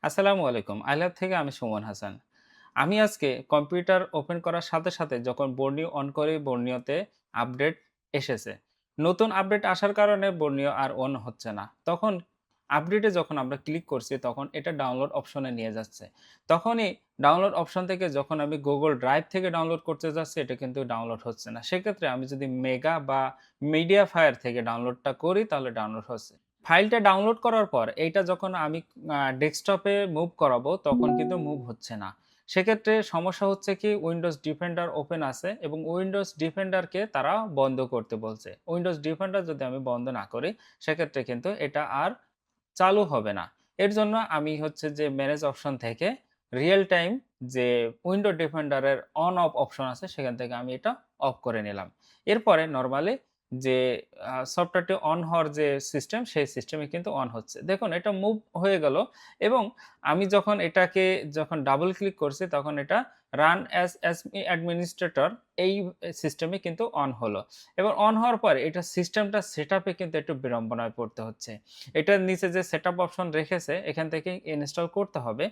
আসসালামু আলাইকুম। আইল্যাব থেকে আমি সুমন হাসান। আমি আজকে কম্পিউটার ওপেন করার সাথে, সাথে যখন বর্ণীয় অন করি বর্ণীয়তে আপডেট এসেছে। নতুন আপডেট আসার কারণে বর্ণীয় আর অন হচ্ছে না। তখন আপডেটে যখন আমরা ক্লিক করছি তখন এটা ডাউনলোড অপশনে নিয়ে যাচ্ছে। তখনই ডাউনলোড অপশন থেকে যখন আমি Google ড্রাইভ থেকে ডাউনলোড করতে যাচ্ছি এটা কিন্তু ডাউনলোড হচ্ছে না। সেক্ষেত্রে আমি যদি মেগা বা মিডিয়া ফায়ার থেকে ডাউনলোডটা করি তাহলে ডাউনলোড হচ্ছে। ফাইলটা ডাউনলোড করার পর এইটা যখন আমি ডেস্কটপে মুভ করাবো তখন কিন্তু মুভ হচ্ছে না। সেক্ষেত্রে সমস্যা হচ্ছে কি উইন্ডোজ ডিফেন্ডার ওপেন আছে এবং উইন্ডোজ ডিফেন্ডারকে তারা বন্ধ করতে বলছে। উইন্ডোজ ডিফেন্ডার যদি আমি বন্ধ না করি সেক্ষেত্রে কিন্তু এটা আর চালু হবে না। এর জন্য আমি হচ্ছে যে ম্যানেজ অপশন থেকে রিয়েল টাইম যে উইন্ডো ডিফেন্ডারের অন অফ অপশন আছে সেখান থেকে আমি এটা অফ করে নিলাম। এরপরে নরমালি যে সফটওয়্যারটি অন হওয়ার যে সিস্টেম সেই সিস্টেমে কিন্তু অন হচ্ছে। দেখুন এটা মুভ হয়ে গেল এবং আমি যখন এটাকে যখন ডাবল ক্লিক করছি তখন এটা রান অ্যাজ মি অ্যাডমিনিস্ট্রেটর এই সিস্টেমে কিন্তু অন হলো। এবং অন হওয়ার পর এটা সিস্টেমটা সেটআপে কিন্তু একটু বিড়ম্বনায় পড়তে হচ্ছে। এটার নিচে যে সেটআপ অপশন রেখেছে এখান থেকে ইনস্টল করতে হবে।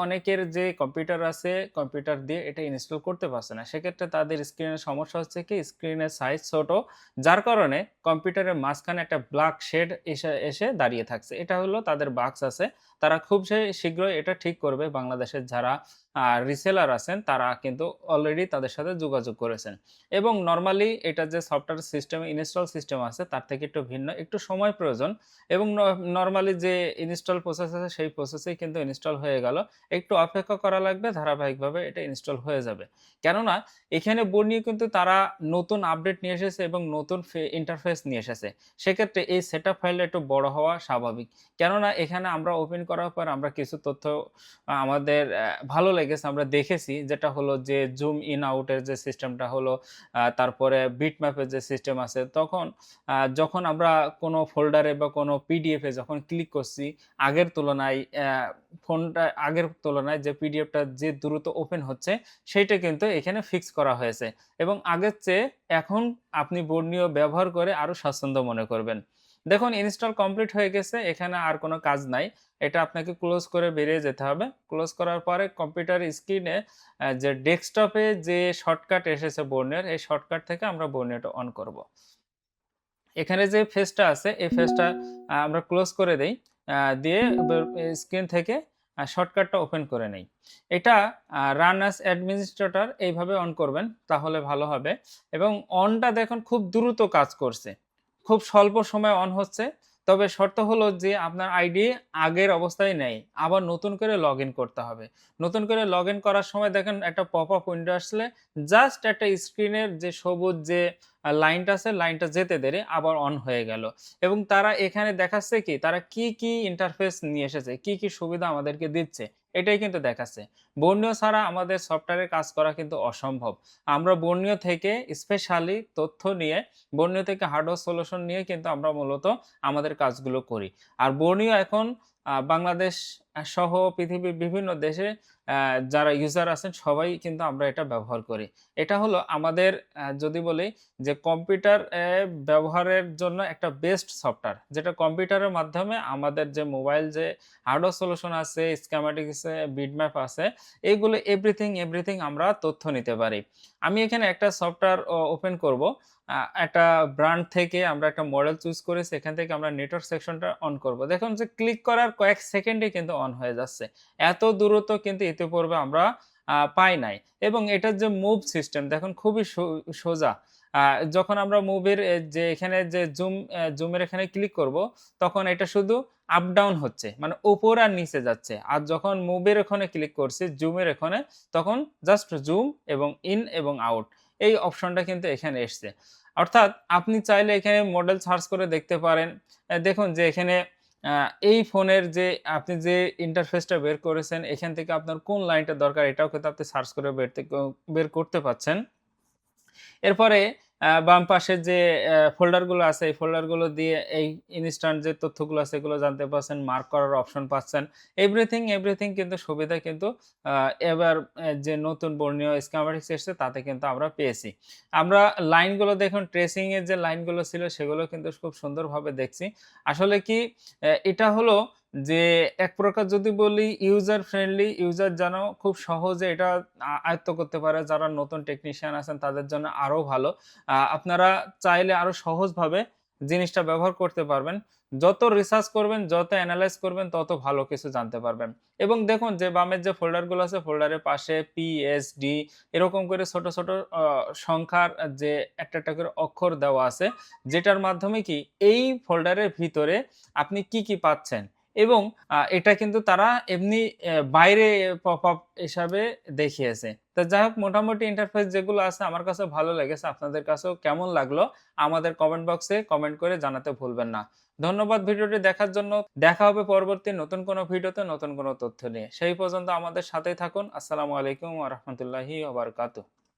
অনেকের যে কম্পিউটার আছে, কম্পিউটার দিয়ে এটা ইনস্টল করতে পারছে না। সেক্ষেত্রে তাদের স্ক্রিনের সমস্যা হচ্ছে কি স্ক্রিনের সাইজ ছোট। যার কারণে কম্পিউটারের মাঝখানে একটা ব্ল্যাক শেড এসে দাঁড়িয়ে থাকছে। এটা হলো তাদের বাগস আছে। তারা খুব শীঘ্রই এটা ঠিক করবে। বাংলাদেশের যারা রিসেলার আছেন তারা কিন্তু অলরেডি তাদের সাথে যোগাযোগ করেছেন। এবং নরমালি এটা যে সফটওয়্যার সিস্টেম ইনস্টল সিস্টেম আছে তার থেকে একটু ভিন্ন, একটু সময় প্রয়োজন এবং নরমালি যে ইনস্টল প্রসেস আছে সেই প্রসেসেই কিন্তু ইনস্টল হয়ে গেল। একটু অপেক্ষা করা লাগবে, ধারাবাহিকভাবে এটা ইনস্টল হয়ে যাবে। কেননা এখানে নিয়ে কিন্তু তারা নতুন আপডেট নিয়ে এসেছে এবং নতুন ইন্টারফেস নিয়ে এসেছে। সেক্ষেত্রে এই সেটআপ ফাইলটা একটু বড় হওয়া স্বাভাবিক। কেননা এখানে আমরা ওপেন করার পর আমরা কিছু তথ্য আমাদের ভালো লেগেছে, আমরা দেখেছি যেটা হলো যে জুম ইন আউট এর যে সিস্টেমটা হলো, তারপরে বিটম্যাপের যে সিস্টেম আছে তখন যখন আমরা কোনো ফোল্ডারে বা কোনো পিডিএফ এ যখন ক্লিক করছি আগের তুলনায় আগের তুলনায় যে পিডিএফটা যে দ্রুত ওপেন হচ্ছে সেইটা কিন্তু এখানে ফিক্স করা হয়েছে এবং আগের চেয়ে এখন আপনি বর্ণীয় ব্যবহার করে আরো স্বাচ্ছন্দ্য মনে করবেন। দেখুন ইনস্টল কমপ্লিট হয়ে গেছে। এখানে আর কোনো কাজ নাই। এটা আপনাকে ক্লোজ করে বেরিয়ে যেতে হবে। ক্লোজ করার পরে কম্পিউটার স্ক্রিনে যে ডেস্কটপে যে শর্টকাট এসেছে বর্ণের, এই শর্টকাট থেকে আমরা বর্ণীয়টা অন করব। এখানে যে ফেজটা আছে এই ফেজটা আমরা ক্লোজ করে দেই। দিয়ে স্ক্রিন থেকে শর্টকাটটা ওপেন করে নেই। এটা রান অ্যাজ অ্যাডমিনিস্ট্রেটর এইভাবে অন করবেন তাহলে ভালো হবে এবং অনটা দেখুন খুব দ্রুত কাজ করছে। খুব স্বল্প সময়ে অন হচ্ছে। তবে শর্ত হলো যে আপনার আইডি আগের অবস্থায় নেই। আবার নতুন করে লগইন করতে হবে। নতুন করে লগইন করার সময় দেখেন একটা পপআপ উইন্ডো আসলে জাস্ট একটা স্ক্রিনের যে সবুজ যে লাইনটা আছে লাইনটা যেতে দেরি আবার অন হয়ে গেল। এবং তারা এখানে দেখাচ্ছে কি তারা কি ইন্টারফেস নিয়ে এসেছে, কি সুবিধা আমাদেরকে দিচ্ছে এটাই কিন্তু দেখাচ্ছে। বর্ণীয় ছাড়া আমাদের সফটওয়্যারে কাজ করা কিন্তু অসম্ভব। আমরা বর্ণীয় থেকে স্পেশালি তথ্য নিয়ে বর্ণীয় থেকে হার্ডওয়্যার সলিউশন নিয়ে কিন্তু আমরা মূলত আমাদের কাজগুলো করি। আর বর্ণীয় এখন বাংলাদেশ সহ পৃথিবীর বিভিন্ন দেশে যারা ইউজার আছেন সবাই কিন্তু আমরা এটা ব্যবহার করি। এটা হলো আমাদের যদি বলি যে কম্পিউটার ব্যবহারের জন্য একটা বেস্ট সফটওয়্যার। যেটা কম্পিউটারের মাধ্যমে আমাদের যে মোবাইল যে হার্ডওয়্যার সলিউশন আছে, স্কিমেটিক্স আছে, বিটম্যাপ আছে, এগুলো এভরিথিং আমরা তথ্য নিতে পারি। আমি এখানে একটা সফটওয়্যার ওপেন করব। একটা ব্র্যান্ড থেকে আমরা একটা মডেল চুজ করে সেখান থেকে আমরা নেটওয়ার্ক সেকশনটা অন করব। দেখুন যে ক্লিক করার কয়েক সেকেন্ডে কিন্তু অন হয়ে যাচ্ছে। এত দ্রুত কিন্তু ইতিপূর্বে আমরা পাই নাই এবং এটার যে মুভ সিস্টেম দেখুন খুবই সোজা। আ যখন আমরা মুভের যে এখানে যে জুমের এখানে ক্লিক করব, তখন এটা শুধু আপ ডাউন হচ্ছে। মানে উপর আর নিচে যাচ্ছে। আর যখন মুভের ওখানে ক্লিক করছি, জুমের এখানে, তখন জাস্ট জুম এবং ইন এবং আউট এই অপশনটা কিন্তু এখানে এসছে। অর্থাৎ আপনি চাইলে এখানে মডেল সার্চ করে দেখতে পারেন। দেখুন যে এখানে আ এই ফোনের যে আপনি যে ইন্টারফেসটা বের করেছেন, এখান থেকে আপনার কোন লাইনটা দরকার এটাও কিন্তু আপনি সার্চ করে বের করতে পারছেন। এরপরে বাম পাশে যে ফোল্ডারগুলো আছে, এই ফোল্ডারগুলো দিয়ে এই ইনস্ট্যান্ট যে তথ্যগুলো আছে এগুলো জানতে পারছেন, মার্ক করার অপশন পাচ্ছেন। এভরিথিং কিন্তু সুবিধা কিন্তু আ এবার যে নতুন বর্ণীয় স্কিমেটিক্স এসছে তাতে কিন্তু আমরা পেয়েছি। আমরা লাইনগুলো দেখুন ট্রেসিং এর যে লাইনগুলো ছিল সেগুলো কিন্তু খুব সুন্দরভাবে দেখছি। আসলে কি এটা হলো যে এক প্রকার যদি বলি ইউজার ফ্রেন্ডলি, ইউজার যেন খুব সহজে এটা আয়ত্ত করতে পারে। যারা নতুন টেকনিশিয়ান আছেন তাদের জন্য আরো ভালো। আপনারা চাইলে আরো সহজভাবে জিনিসটা ব্যবহার করতে পারবেন। যত রিসার্চ করবেন, যত এনালাইজ করবেন তত ভালো কিছু জানতে পারবেন। এবং দেখুন যে বামের যে ফোল্ডারগুলো আছে ফোল্ডারের পাশে পিএসডি এরকম করে ছোট, ছোট আ সংখ্যার যে একটা করে অক্ষর দেওয়া আছে, যেটার মাধ্যমে কি এই ফোল্ডারের ভিতরে আপনি কি পাচ্ছেন এবং এটা কিন্তু তারা এমনি বাইরে পপআপ হিসাবে দেখিয়েছে। তো যাই হোক মোটামুটি ইন্টারফেস যেগুলো আছে আমার কাছে ভালো লেগেছে। আপনাদের কাছেও কেমন লাগলো আমাদের কমেন্ট বক্সে কমেন্ট করে জানাতে ভুলবেন না। ধন্যবাদ ভিডিওটি দেখার জন্য। দেখা হবে পরবর্তী নতুন কোনো ভিডিওতে নতুন কোনো তথ্য নিয়ে। সেই পর্যন্ত আমাদের সাথেই থাকুন। আসসালামু আলাইকুম ওয়া রাহমাতুল্লাহি ওয়া বারাকাতুহু।